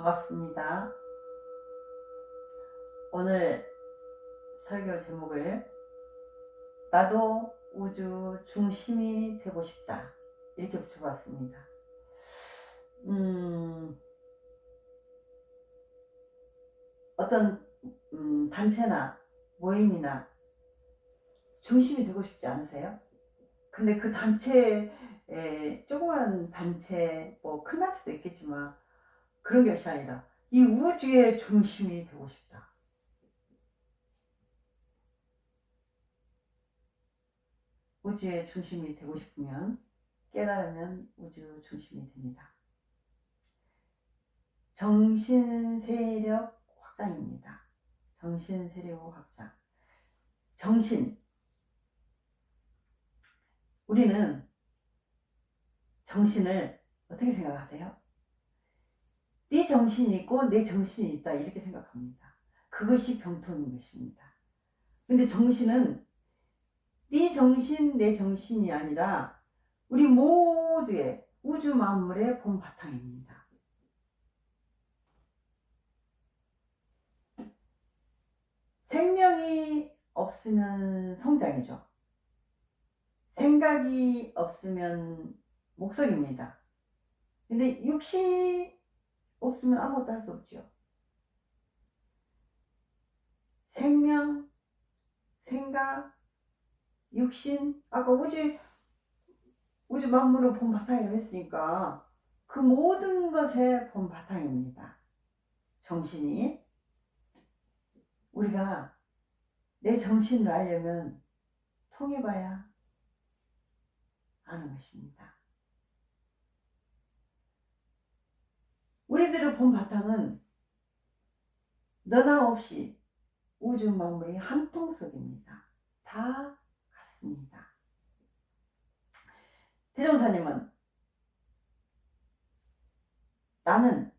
반갑습니다. 오늘 설교 제목을 나도 우주 중심이 되고 싶다 이렇게 붙여봤습니다. 어떤 단체나 모임이나 중심이 되고 싶지 않으세요? 근데 그 단체에 조그만 단체, 뭐 큰 단체도 있겠지만 그런 것이 아니라 이 우주의 중심이 되고 싶다. 우주의 중심이 되고 싶으면 깨달으면 우주 중심이 됩니다. 정신세력 확장입니다. 정신세력 확장. 정신. 우리는 정신을 어떻게 생각하세요? 네 정신이 있고 내 정신이 있다 이렇게 생각합니다. 그것이 병통인 것입니다. 근데 정신은 네 정신 내 정신이 아니라 우리 모두의 우주 만물의 본바탕입니다. 생명이 없으면 성장이죠. 생각이 없으면 목석입니다. 근데 육신이 없으면 아무것도 할 수 없죠. 생명, 생각, 육신, 아까 우주 만물을 본바탕이라고 했으니까 그 모든 것의 본바탕입니다. 정신이. 우리가 내 정신을 알려면 통해봐야 아는 것입니다. 우리들의 본바탕은 너나 없이 우주 만물이 한 통속입니다. 다 같습니다. 대종사님은 나는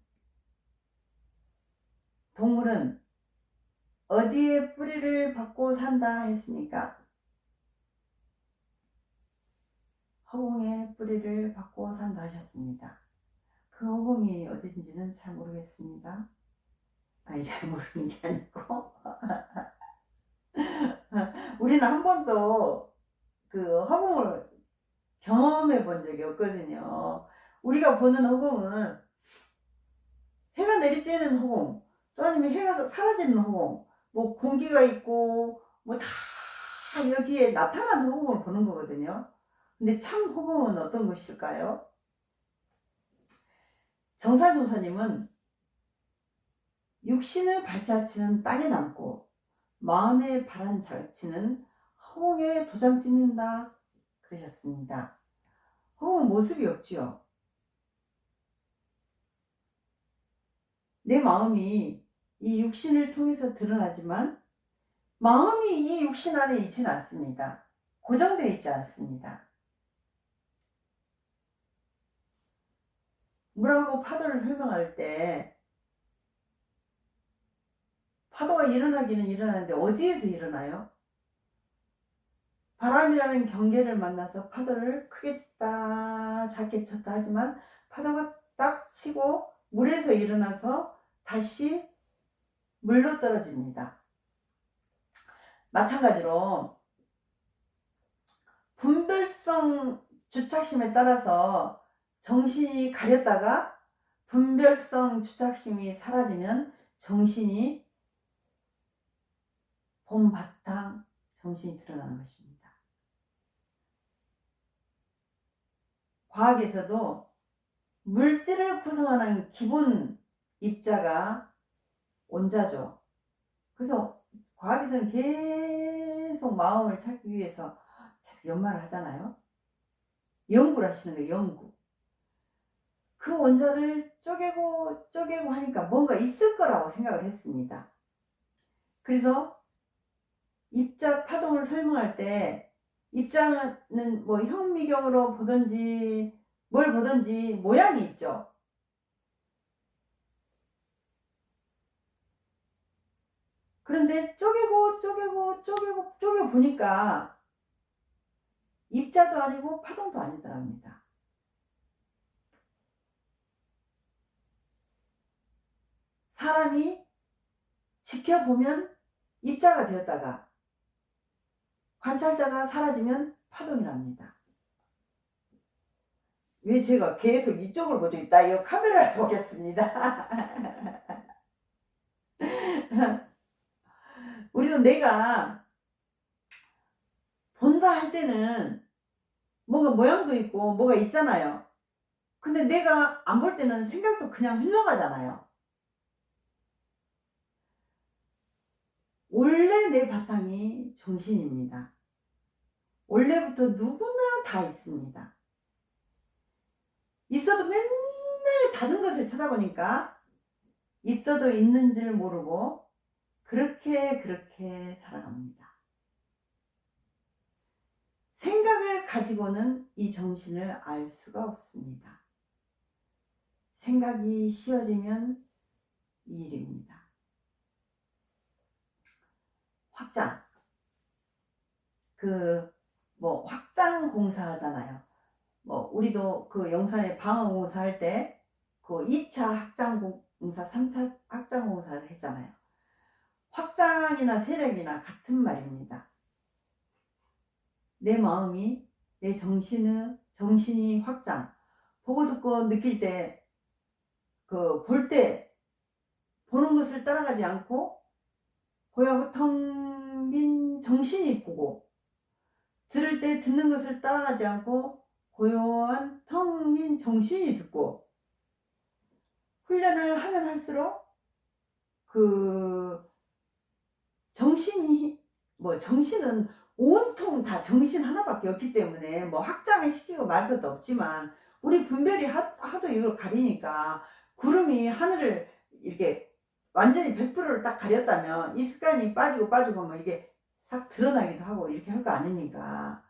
동물은 어디에 뿌리를 받고 산다 했습니까? 허공에 뿌리를 받고 산다 하셨습니다. 그 허공이 어딘지는 잘 모르겠습니다. 아니, 잘 모르는 게 아니고 우리는 한 번도 그 허공을 경험해 본 적이 없거든요. 우리가 보는 허공은 해가 내리쬐는 허공, 또 아니면 해가 사라지는 허공, 뭐 공기가 있고 뭐 다 여기에 나타나는 허공을 보는 거거든요. 근데 참 허공은 어떤 것일까요? 정사조사님은 육신의 발자취는 땅에 남고 마음의 바란 자취는 허공에 도장 찍는다 그러셨습니다. 허공은 모습이 없지요. 내 마음이 이 육신을 통해서 드러나지만 마음이 이 육신 안에 있지는 않습니다. 고정되어 있지 않습니다. 물하고 파도를 설명할 때 파도가 일어나기는 일어나는데 어디에서 일어나요? 바람이라는 경계를 만나서 파도를 크게 쳤다 작게 쳤다 하지만 파도가 딱 치고 물에서 일어나서 다시 물로 떨어집니다. 마찬가지로 분별성 주착심에 따라서 정신이 가렸다가 분별성 주착심이 사라지면 정신이 본바탕 정신이 드러나는 것입니다. 과학에서도 물질을 구성하는 기본 입자가 원자죠. 그래서 과학에서는 계속 마음을 찾기 위해서 계속 연마를 하잖아요. 연구를 하시는 거예요. 연구. 그 원자를 쪼개고 하니까 뭔가 있을 거라고 생각을 했습니다. 그래서 입자 파동을 설명할 때 입자는 뭐 현미경으로 보든지 뭘 보든지 모양이 있죠. 그런데 쪼개고 보니까 입자도 아니고 파동도 아니더랍니다. 사람이 지켜보면 입자가 되었다가 관찰자가 사라지면 파동이랍니다. 왜 제가 계속 이쪽을 보죠? 이따 이 카메라를 보겠습니다. 우리도 내가 본다 할 때는 뭔가 모양도 있고 뭐가 있잖아요. 근데 내가 안 볼 때는 생각도 그냥 흘러가잖아요. 원래 내 바탕이 정신입니다. 원래부터 누구나 다 있습니다. 있어도 맨날 다른 것을 쳐다보니까 있어도 있는 줄 모르고 그렇게 살아갑니다. 생각을 가지고는 이 정신을 알 수가 없습니다. 생각이 쉬워지면 이 일입니다. 확장. 확장 공사 하잖아요. 우리도 그 영산에 방어 공사 할 때 그 2차 확장 공사, 3차 확장 공사를 했잖아요. 확장이나 세력이나 같은 말입니다. 내 마음이, 내 정신이 확장. 보고 듣고 느낄 때, 볼 때, 보는 것을 따라가지 않고, 고요하고 텅 빈 정신이 보고, 들을 때 듣는 것을 따라가지 않고, 고요한 텅 빈 정신이 듣고, 훈련을 하면 할수록, 정신은 온통 다 정신 하나밖에 없기 때문에 확장을 시키고 말 것도 없지만 우리 분별이 하도 이걸 가리니까 구름이 하늘을 이렇게 완전히 100%를 딱 가렸다면 이 습관이 빠지고 이게 싹 드러나기도 하고 이렇게 할 거 아닙니까?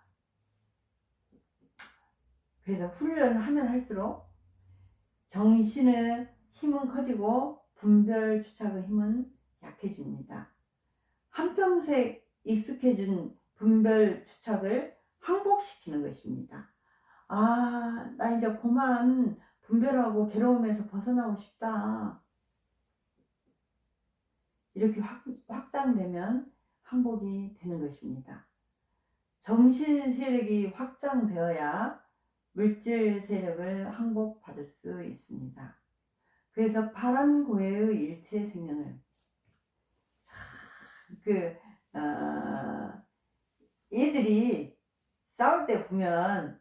그래서 훈련을 하면 할수록 정신의 힘은 커지고 분별 주착의 힘은 약해집니다. 한평생 익숙해진 분별 주착을 항복시키는 것입니다. 나 이제 그만 분별하고 괴로움에서 벗어나고 싶다. 이렇게 확장되면 항복이 되는 것입니다. 정신 세력이 확장되어야 물질 세력을 항복받을 수 있습니다. 그래서 파란 고해의 일체 생명을 얘들이 싸울 때 보면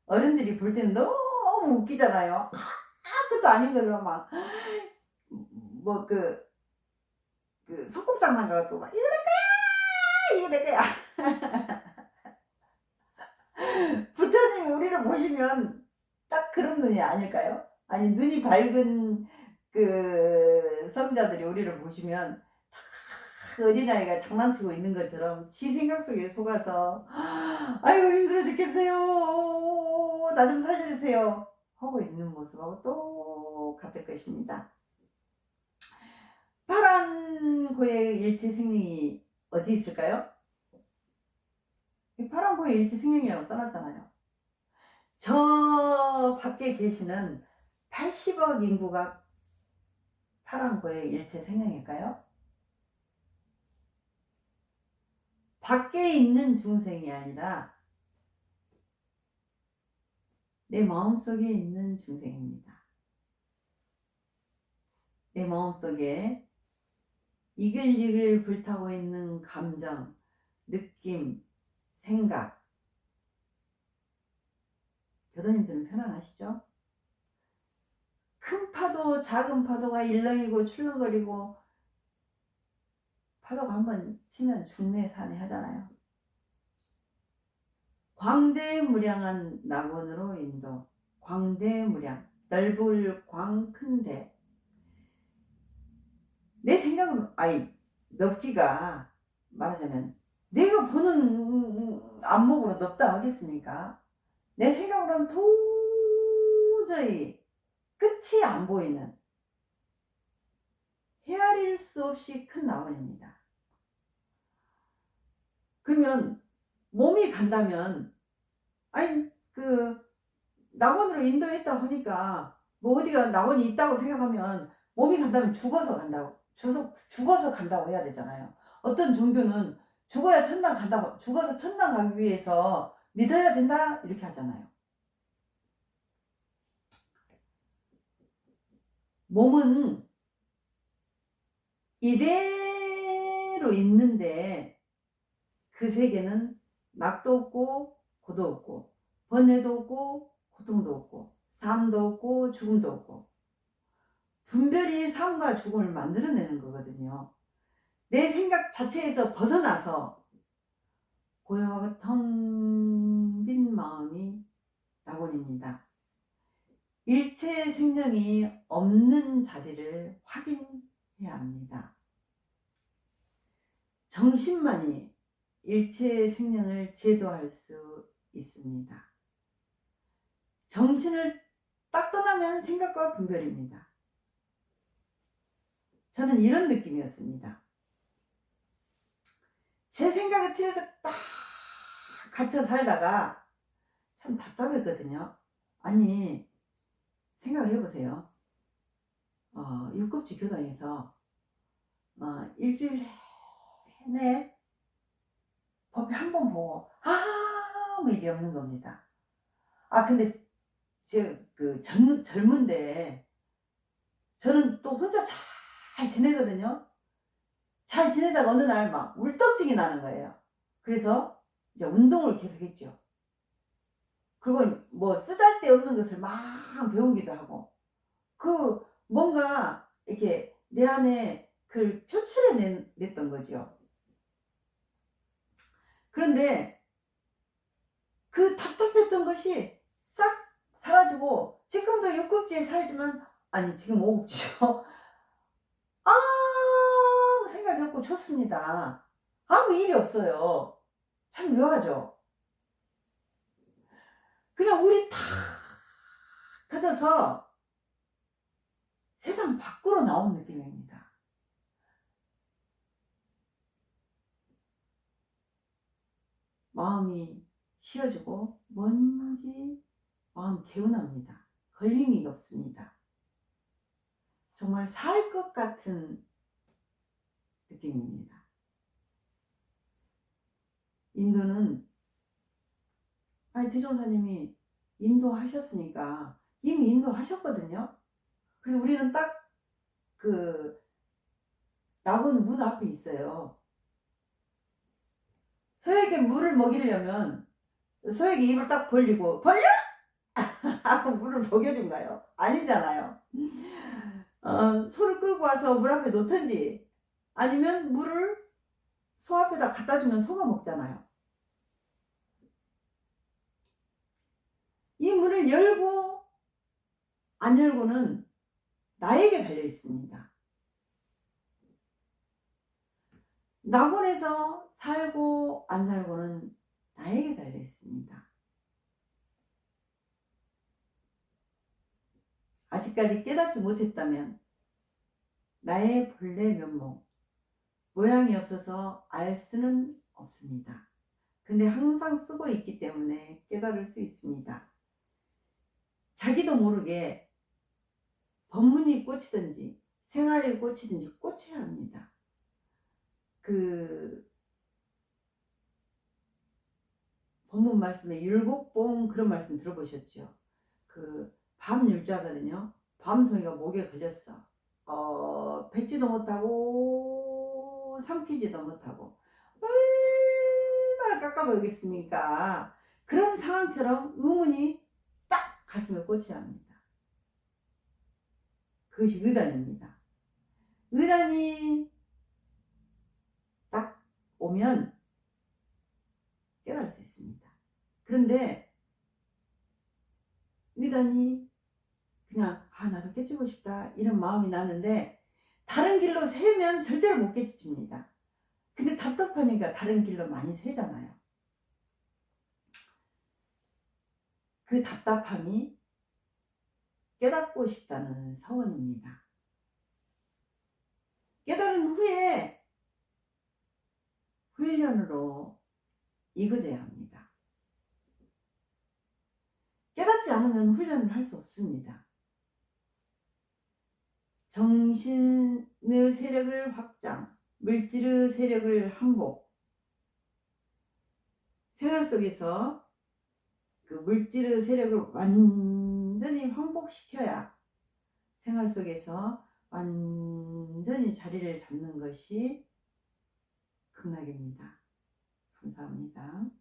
어른들이 볼 때는 너무 웃기잖아요. 아무것도 아닌 걸로 막 소꿉장난 같고 막 이거 내 거야. 부처님이 우리를 보시면 딱 그런 눈이 아닐까요? 아니 눈이 밝은 성자들이 우리를 보시면 어린아이가 장난치고 있는 것처럼 지 생각 속에 속아서 아이고 힘들어 죽겠어요. 나 좀 살려주세요. 하고 있는 모습하고 똑같을 것입니다. 파란 고의 일체 생명이 어디 있을까요? 파란 고의 일체 생명이라고 써놨잖아요. 저 밖에 계시는 80억 인구가 파란 고의 일체 생명일까요? 밖에 있는 중생이 아니라 내 마음속에 있는 중생입니다. 내 마음속에 이글이글 불타고 있는 감정, 느낌, 생각. 교도님들은 편안하시죠? 큰 파도, 작은 파도가 일렁이고 출렁거리고 파도가 한번 치면 중내 산에 하잖아요. 광대무량한 낙원으로 인도. 광대무량, 넓을 광 큰데. 내 생각은 넓기가 말하자면 내가 보는 안목으로 넓다 하겠습니까? 내 생각으로는 도저히 끝이 안 보이는 헤아릴 수 없이 큰 낙원입니다. 그러면 몸이 간다면 낙원으로 인도했다 하니까 어디가 낙원이 있다고 생각하면 몸이 간다면 죽어서 간다고, 죽어서 간다고 해야 되잖아요. 어떤 종교는 죽어야 천당 간다고, 죽어서 천당 가기 위해서 믿어야 된다 이렇게 하잖아요. 몸은 이대로 있는데 그 세계는 낙도 없고 고도 없고 번뇌도 없고 고통도 없고 삶도 없고 죽음도 없고, 분별이 삶과 죽음을 만들어내는 거거든요. 내 생각 자체에서 벗어나서 고요하고 텅 빈 마음이 낙원입니다. 일체 생명이 없는 자리를 확인해야 합니다. 정신만이 일체의 생명을 제도할 수 있습니다. 정신을 딱 떠나면 생각과 분별입니다. 저는 이런 느낌이었습니다. 제 생각에 틀려서 딱 갇혀 살다가 참 답답했거든요. 아니, 생각을 해보세요. 육급지 교당에서 일주일 내내 법회 한 번 보고 아무 일이 없는 겁니다. 근데 제가 젊은데 저는 또 혼자 잘 지내거든요. 잘 지내다가 어느 날 막 울떡증이 나는 거예요. 그래서 이제 운동을 계속 했죠. 그리고 뭐 쓰잘데없는 것을 막 배우기도 하고, 뭔가 이렇게 내 안에 그걸 표출해냈던 거죠. 그런데 그 답답했던 것이 싹 사라지고, 지금도 육급지에 살지만, 아니 지금 오급지죠. 아무 생각이 없고 좋습니다. 아무 일이 없어요. 참 묘하죠. 그냥 우리 탁 터져서 세상 밖으로 나온 느낌입니다. 마음이 쉬어지고 뭔지 마음 개운합니다. 걸림이 없습니다. 정말 살 것 같은 느낌입니다. 인도는, 대종사님이 인도하셨으니까 이미 인도하셨거든요. 그래서 우리는 딱 낙원 문 앞에 있어요. 소에게 물을 먹이려면 소에게 입을 딱 벌리고 벌려! 하고 물을 먹여준가요? 아니잖아요. 소를 끌고 와서 물 앞에 놓든지 아니면 물을 소 앞에다 갖다 주면 소가 먹잖아요. 이 문을 열고 안 열고는 나에게 달려 있습니다. 낙원에서 살고 안 살고는 나에게 달려 있습니다. 아직까지 깨닫지 못했다면 나의 본래 면목, 모양이 없어서 알 수는 없습니다. 근데 항상 쓰고 있기 때문에 깨달을 수 있습니다. 자기도 모르게 법문이 꽂히든지 생활이 꽂히든지 꽂혀야 합니다. 법문 말씀에 율곡봉 그런 말씀 들어보셨죠? 밤율자거든요. 밤송이가 목에 걸렸어. 뱉지도 못하고 삼키지도 못하고 얼마나 깝깝하겠습니까? 그런 상황처럼 의문이 딱 가슴에 꽂혀야 합니다. 그것이 의단입니다. 의단이 딱 오면 깨달을 수 있습니다. 그런데 의단이 그냥 나도 깨치고 싶다 이런 마음이 나는데 다른 길로 새면 절대로 못 깨치집니다. 근데 답답하니까 다른 길로 많이 새잖아요. 그 답답함이 깨닫고 싶다는 서원입니다. 깨달은 후에 훈련으로 익어져야 합니다. 깨닫지 않으면 훈련을 할 수 없습니다. 정신의 세력을 확장, 물질의 세력을 항복. 생활 속에서 그 물질의 세력을 완전히 항복시켜야 생활 속에서 완전히 자리를 잡는 것이 극락입니다. 감사합니다.